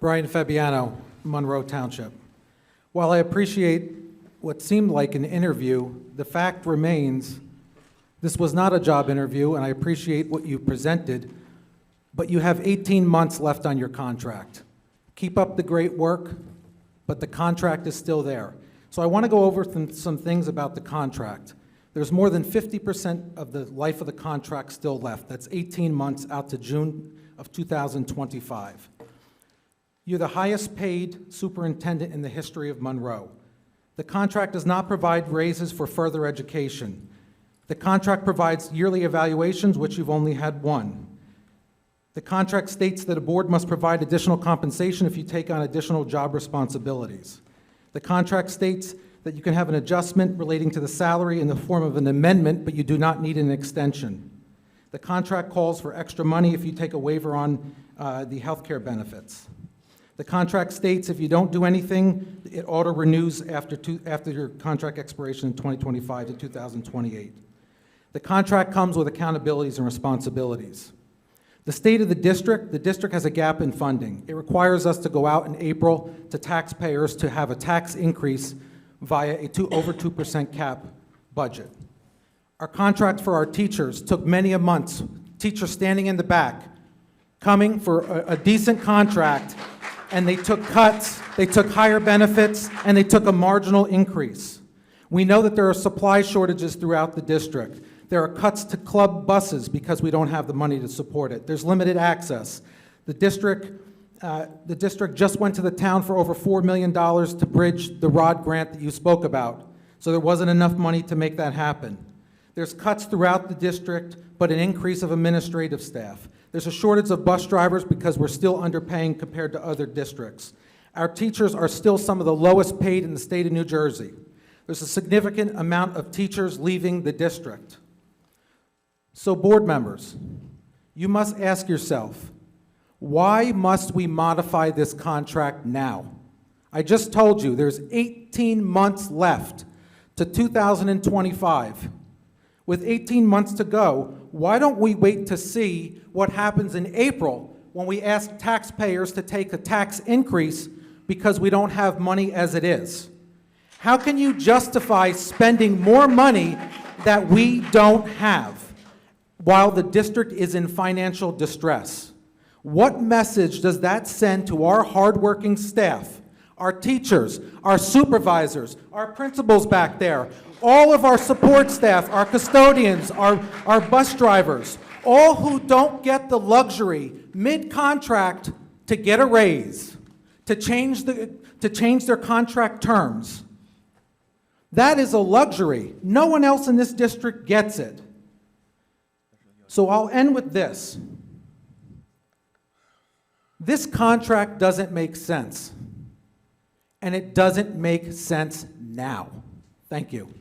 Brian Fabiano, Monroe Township. While I appreciate what seemed like an interview, the fact remains this was not a job interview, and I appreciate what you presented, but you have 18 months left on your contract. Keep up the great work, but the contract is still there. So I want to go over some things about the contract. There's more than 50% of the life of the contract still left. That's 18 months out to June of 2025. You're the highest paid superintendent in the history of Monroe. The contract does not provide raises for further education. The contract provides yearly evaluations, which you've only had one. The contract states that a board must provide additional compensation if you take on additional job responsibilities. The contract states that you can have an adjustment relating to the salary in the form of an amendment, but you do not need an extension. The contract calls for extra money if you take a waiver on the health care benefits. The contract states if you don't do anything, it auto-renews after your contract expiration in 2025 to 2028. The contract comes with accountabilities and responsibilities. The state of the district has a gap in funding. It requires us to go out in April to taxpayers to have a tax increase via over 2% cap budget. Our contract for our teachers took many a month. Teachers standing in the back, coming for a decent contract, and they took cuts, they took higher benefits, and they took a marginal increase. We know that there are supply shortages throughout the district. There are cuts to club buses because we don't have the money to support it. There's limited access. The district just went to the town for over $4 million to bridge the ROD grant that you spoke about. So there wasn't enough money to make that happen. There's cuts throughout the district, but an increase of administrative staff. There's a shortage of bus drivers because we're still underpaying compared to other districts. Our teachers are still some of the lowest paid in the state of New Jersey. There's a significant amount of teachers leaving the district. So board members, you must ask yourself, why must we modify this contract now? I just told you there's 18 months left to 2025. With 18 months to go, why don't we wait to see what happens in April when we ask taxpayers to take a tax increase because we don't have money as it is? How can you justify spending more money that we don't have while the district is in financial distress? What message does that send to our hardworking staff, our teachers, our supervisors, our principals back there, all of our support staff, our custodians, our bus drivers, all who don't get the luxury mid-contract to get a raise, to change their contract terms? That is a luxury. No one else in this district gets it. So I'll end with this. This contract doesn't make sense, and it doesn't make sense now. Thank you.